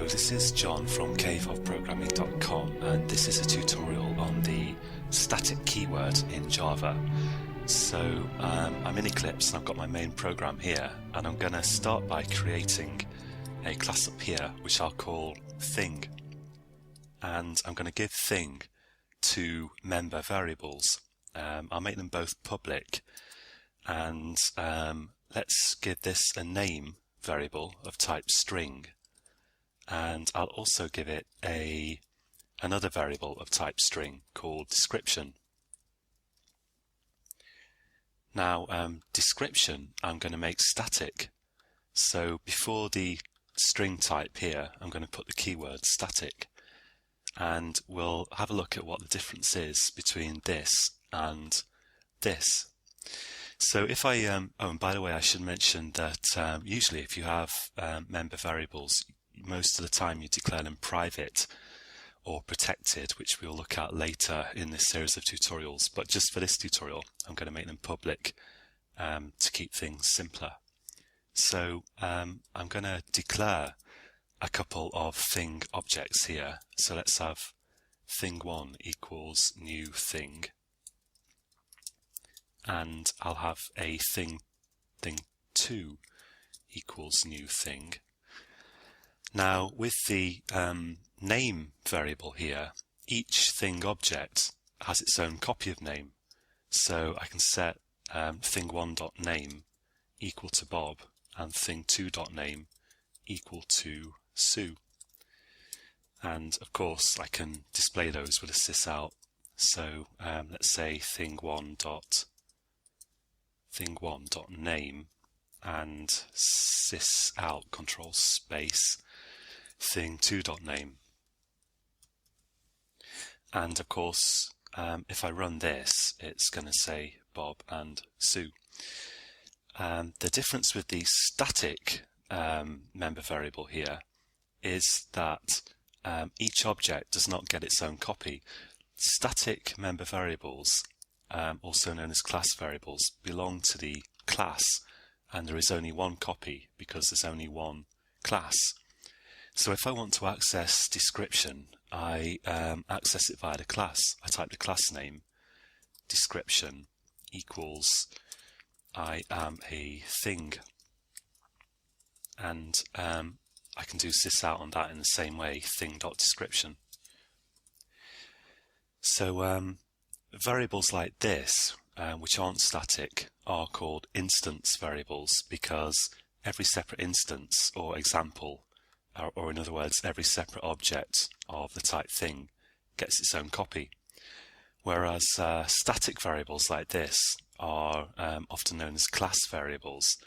Hello, this is John from caveofprogramming.com, and this is a tutorial on the static keyword in Java. So I'm in Eclipse and I've got my main program here, and I'm going to start by creating a class up here which I'll call thing, and I'm going to give thing two member variables. I'll make them both public, and let's give this a name variable of type string, and I'll also give it another variable of type string called description. Now description I'm going to make static, so before the string type here I'm going to put the keyword static, and we'll have a look at what the difference is between this and this. So if I, oh, and by the way, I should mention that usually if you have member variables, most of the time you declare them private or protected, which we'll look at later in this series of tutorials. But just for this tutorial, I'm going to make them public to keep things simpler. So I'm going to declare a couple of thing objects here. So let's have thing1 equals new thing, and I'll have a thing2 equals new thing. Now with the name variable here, each thing object has its own copy of name. So I can set thing1.name equal to Bob and thing2.name equal to Sue. And of course I can display those with a sysout. So let's say thing1.name and sysout control space thing2.name. And of course if I run this, it's going to say Bob and Sue. The difference with the static member variable here is that each object does not get its own copy. Static member variables, also known as class variables, belong to the class, and there is only one copy because there's only one class. So if I want to access description, I access it via the class. I type the class name, description equals I am a thing, and I can do sysout on that in the same way, thing.description. So variables like this, which aren't static, are called instance variables, because every separate instance or example, or in other words, every separate object of the type thing gets its own copy. Whereas static variables like this are often known as class variables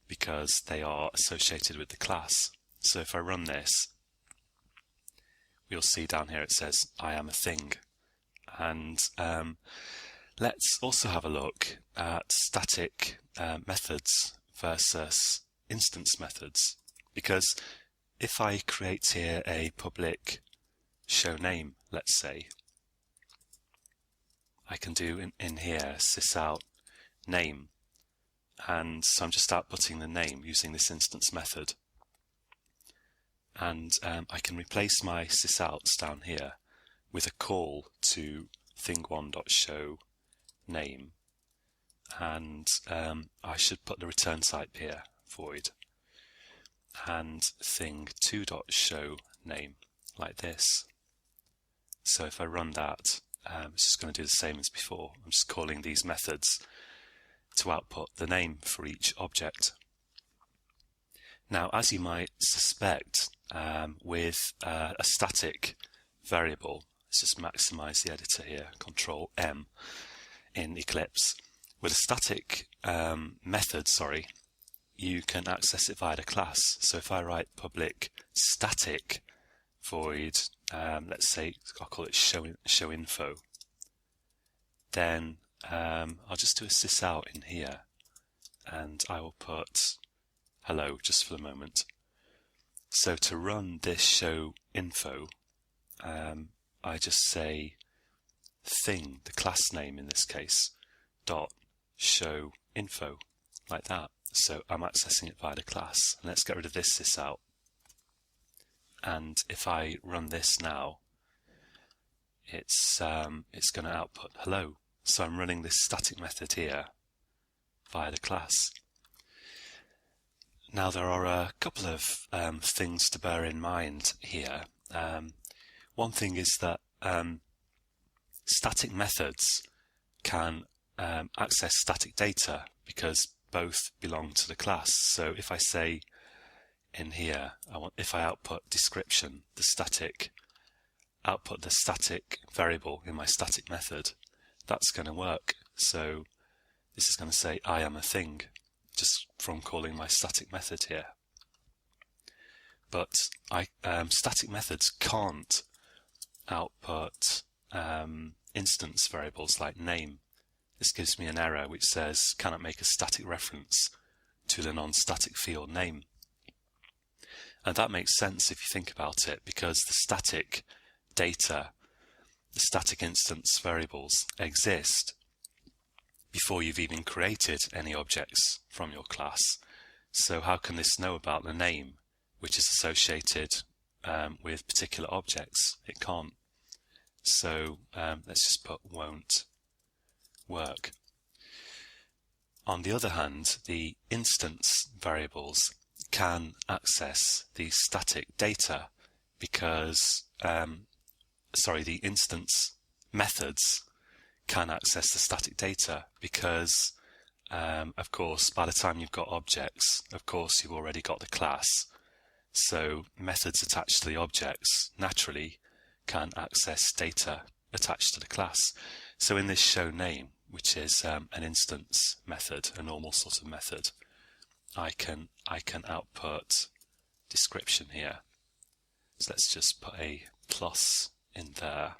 because they are associated with the class. So if I run this, you'll see down here it says I am a thing. And let's also have a look at static methods versus instance methods, because if I create here a public show name, let's say, I can do in here sysout name, and so I'm just outputting the name using this instance method. And I can replace my sysouts down here with a call to thing1.show name, and I should put the return type here, void, and thing2.show name like this. So if I run that, it's just going to do the same as before. I'm just calling these methods to output the name for each object. Now, as you might suspect, with a static variable, let's just maximize the editor here, Control M in Eclipse. With a static method, you can access it via the class. So if I write public static void, let's say I'll call it show info, then I'll just do a sysout in here, and I will put hello just for the moment. So to run this show info, I just say thing, the class name in this case, dot show info, like that. So I'm accessing it via the class. And let's get rid of this sysout and if I run this now, it's going to output hello. So I'm running this static method here via the class. Now there are a couple of things to bear in mind here. One thing is that static methods can access static data because both belong to the class. So if I say in here, if I output description, output the static variable in my static method, that's going to work. So this is going to say I am a thing, just from calling my static method here. But static methods can't output instance variables like name. This gives me an error which says cannot make a static reference to the non-static field name. And that makes sense if you think about it, because the static data, the static instance variables exist before you've even created any objects from your class. So how can this know about the name, which is associated with particular objects? It can't. So let's just put won't work. On the other hand, the instance variables can access the static data because, the instance methods can access the static data because, of course, by the time you've got objects, of course, you've already got the class. So methods attached to the objects naturally can access data attached to the class. So in this show name, which is an instance method, a normal sort of method, I can output description here. So let's just put a plus in there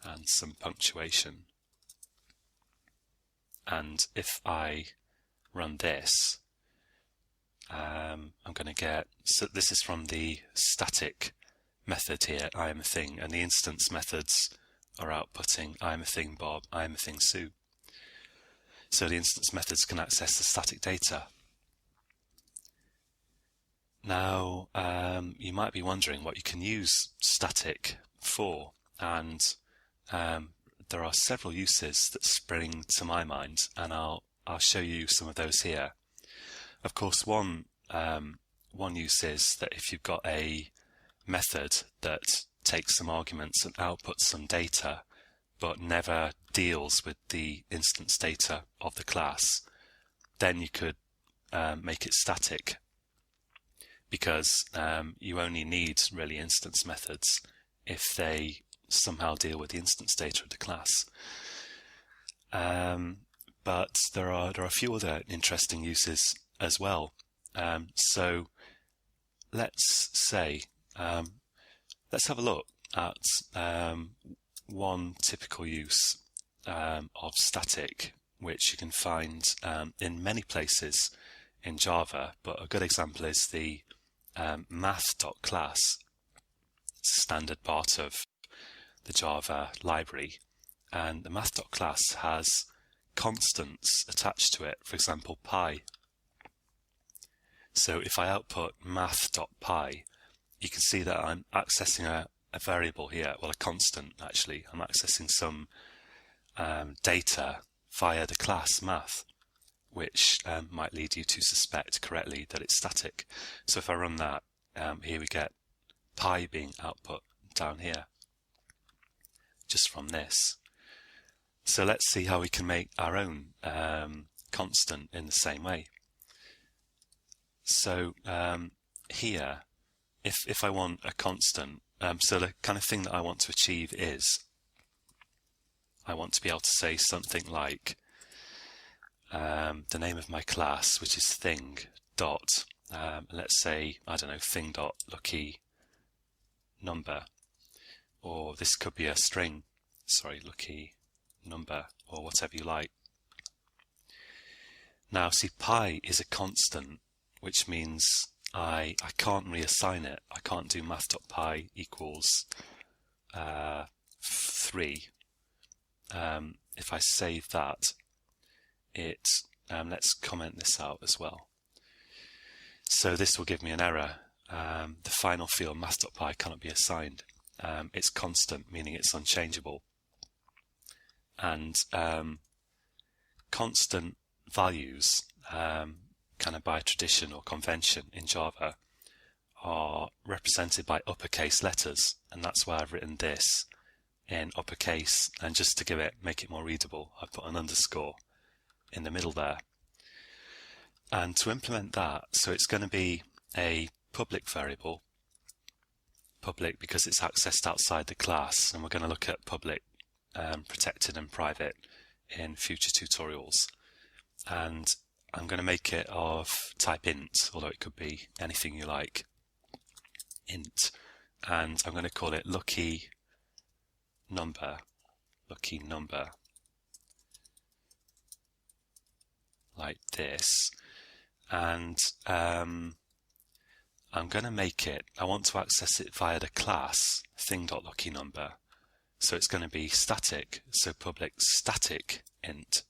and some punctuation. And if I run this, I'm going to get, so this is from the static method here, I am a thing, and the instance methods are outputting I am a thing Bob, I am a thing Sue. So the instance methods can access the static data. Now, you might be wondering what you can use static for, and there are several uses that spring to my mind, and I'll show you some of those here. Of course, one use is that if you've got a method that takes some arguments and outputs some data, but never deals with the instance data of the class, then you could make it static, because you only need really instance methods if they somehow deal with the instance data of the class. But there are a few other interesting uses as well. So let's say let's have a look at one typical use of static, which you can find in many places in Java, but a good example is the math.class. It's a standard part of the Java library, and the math.class has constants attached to it, for example pi. So if I output math.pi, you can see that I'm accessing a variable here, well, a constant actually. I'm accessing some data via the class math, which might lead you to suspect correctly that it's static. So if I run that, here we get pi being output down here, just from this. So let's see how we can make our own constant in the same way. So here, if I want a constant, so the kind of thing that I want to achieve is I want to be able to say something like the name of my class, which is thing dot, let's say, I don't know, thing dot lucky number, or this could be a string, sorry, lucky number, or whatever you like. Now see, pi is a constant, which means I can't reassign it. I can't do math.pi equals 3. If I save that, let's comment this out as well. So this will give me an error. the final field math.py cannot be assigned. It's constant, meaning it's unchangeable. And constant values, kind of by tradition or convention in Java, are represented by uppercase letters, and that's why I've written this in uppercase, and just to make it more readable, I've put an underscore in the middle there. And to implement that, so it's going to be a public variable, public because it's accessed outside the class, and we're going to look at public, protected and private in future tutorials. And I'm going to make it of type int, although it could be anything you like, int, and I'm going to call it lucky number, like this. And I'm going to make it, I want to access it via the class thing.luckynumber, so it's going to be static, so public static int.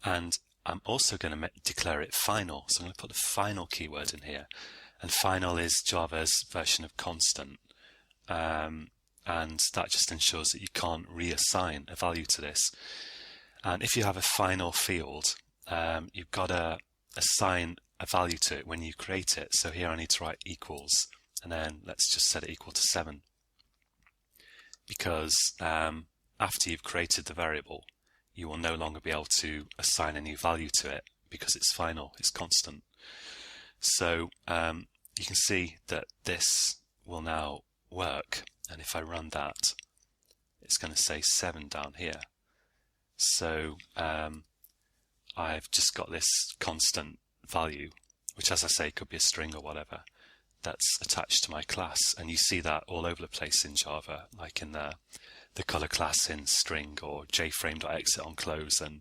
And I'm also going to declare it final, so I'm going to put the final keyword in here, and final is Java's version of constant, and that just ensures that you can't reassign a value to this. And if you have a final field, you've got to assign a value to it when you create it. So here I need to write equals, and then let's just set it equal to 7, because after you've created the variable, you will no longer be able to assign a new value to it because it's final, it's constant. So you can see that this will now work, and if I run that, it's going to say 7 down here. So I've just got this constant value, which, as I say, could be a string or whatever, that's attached to my class. And you see that all over the place in Java, like in the color class in string, or jframe.exit on close, and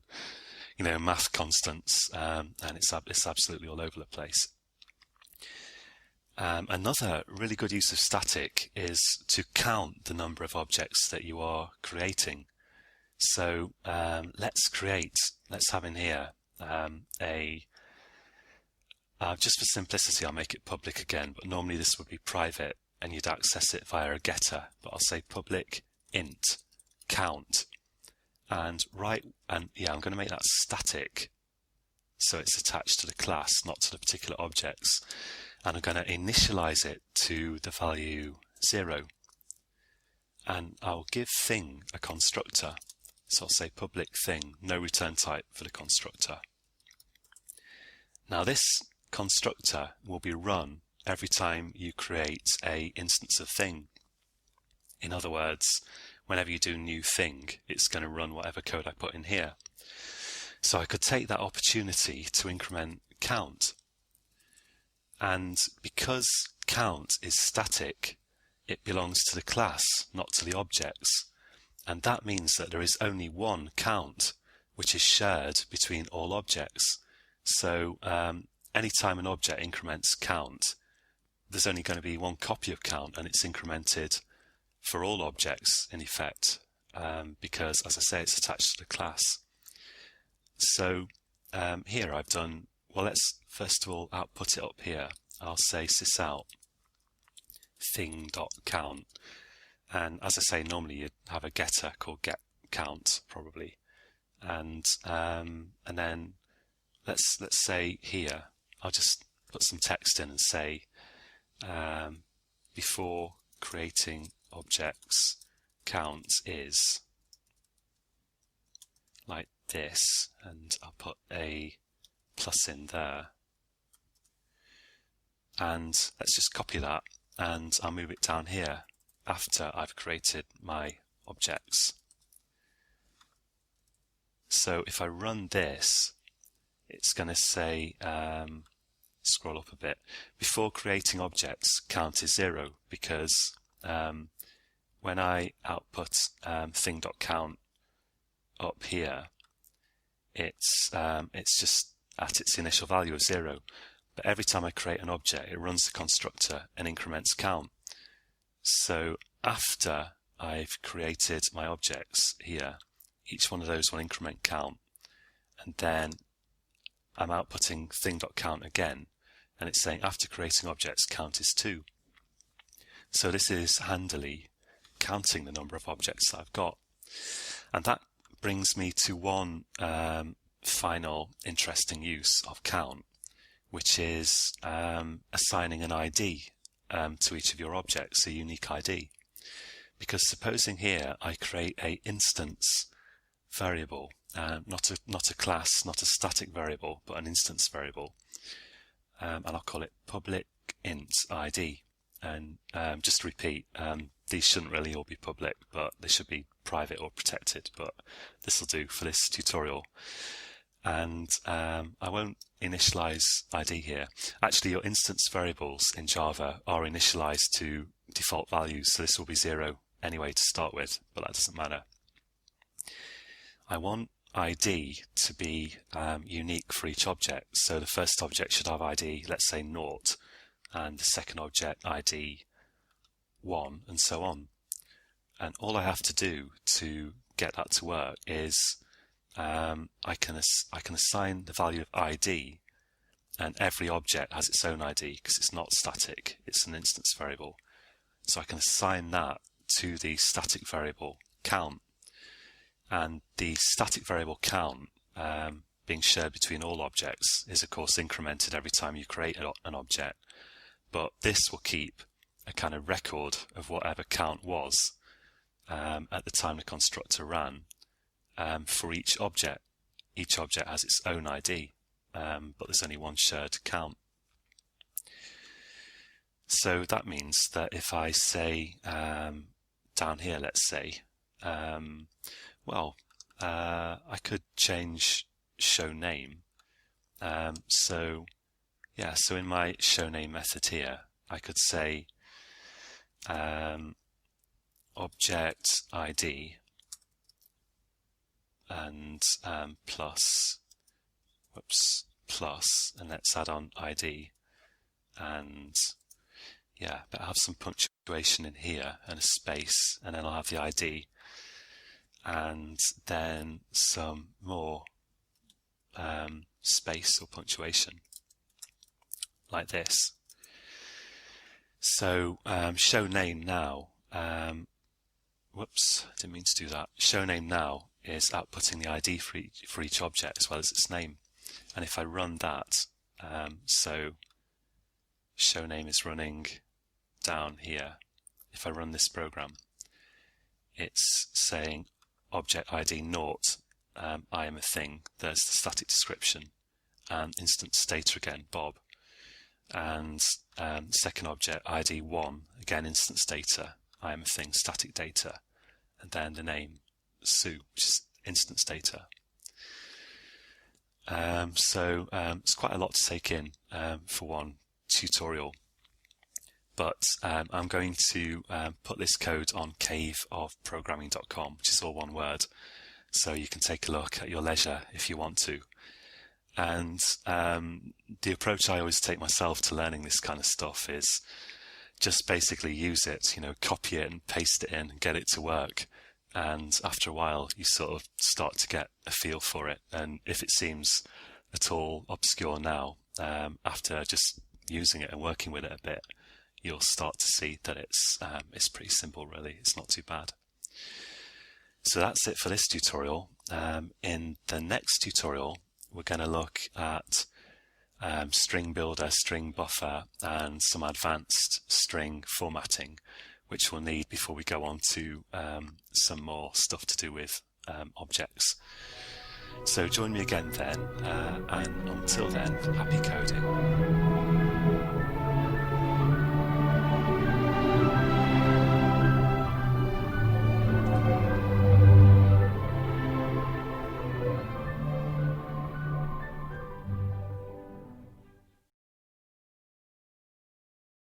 math constants, and it's absolutely all over the place. Another really good use of static is to count the number of objects that you are creating. So let's have in here just for simplicity, I'll make it public again, but normally this would be private and you'd access it via a getter, but I'll say public int count, and I'm going to make that static, so it's attached to the class, not to the particular objects, and I'm going to initialize it to the value 0, and I'll give thing a constructor, so I'll say public thing, no return type for the constructor. Now this constructor will be run every time you create a instance of thing. In other words, whenever you do new thing, it's going to run whatever code I put in here. So I could take that opportunity to increment count. And because count is static, it belongs to the class, not to the objects. And that means that there is only one count, which is shared between all objects. So anytime an object increments count, there's only going to be one copy of count, and it's incremented for all objects in effect, because, as I say, it's attached to the class. So here I've done, well, let's first of all output it up here. I'll say sysout thing.count, and as I say, normally you'd have a getter called getCount probably, and then let's say here I'll just put some text in and say before creating objects, count is like this, and I'll put a plus in there, and let's just copy that, and I'll move it down here after I've created my objects. So if I run this, it's going to say, scroll up a bit, before creating objects, count is 0, because when I output thing.count up here, it's just at its initial value of 0. But every time I create an object, it runs the constructor and increments count. So after I've created my objects here, each one of those will increment count, and then I'm outputting thing.count again, and it's saying after creating objects, count is 2. So this is handily counting the number of objects that I've got. And that brings me to one final interesting use of count, which is assigning an ID to each of your objects, a unique ID. Because supposing here I create a instance variable, not a class, not a static variable, but an instance variable, and I'll call it public int ID. And just to repeat, these shouldn't really all be public, but they should be private or protected, but this will do for this tutorial. And I won't initialize ID here. Actually, your instance variables in Java are initialized to default values, so this will be 0 anyway to start with, but that doesn't matter. I want ID to be unique for each object. So the first object should have ID, let's say 0, and the second object ID 1, and so on. And all I have to do to get that to work is I can assign the value of ID, and every object has its own ID because it's not static, it's an instance variable. So I can assign that to the static variable count, and the static variable count being shared between all objects is of course incremented every time you create an object, but this will keep a kind of record of whatever count was at the time the constructor ran for each object. Each object has its own ID, but there's only one shared count. So that means that if I say down here, let's say, I could change show name. So in my show name method here, I could say object ID and plus, and let's add on ID, and but I'll have some punctuation in here and a space, and then I'll have the ID, and then some more space or punctuation like this. So show name now, didn't mean to do that. Show name now is outputting the ID for each object as well as its name. And if I run that, so show name is running down here. If I run this program, it's saying object ID 0, I am a thing, there's the static description, and instance data again, Bob, and second object ID 1, again instance data, I am a thing, static data, and then the name Sue, which is instance data. So it's quite a lot to take in for one tutorial, but I'm going to put this code on caveofprogramming.com, which is all one word, so you can take a look at your leisure if you want to. And the approach I always take myself to learning this kind of stuff is just basically use it, copy it and paste it in and get it to work. And after a while, you sort of start to get a feel for it. And if it seems at all obscure now, after just using it and working with it a bit, you'll start to see that it's pretty simple, really. It's not too bad. So that's it for this tutorial. In the next tutorial, we're going to look at string builder, string buffer, and some advanced string formatting, which we'll need before we go on to some more stuff to do with objects. So join me again then, and until then, happy coding.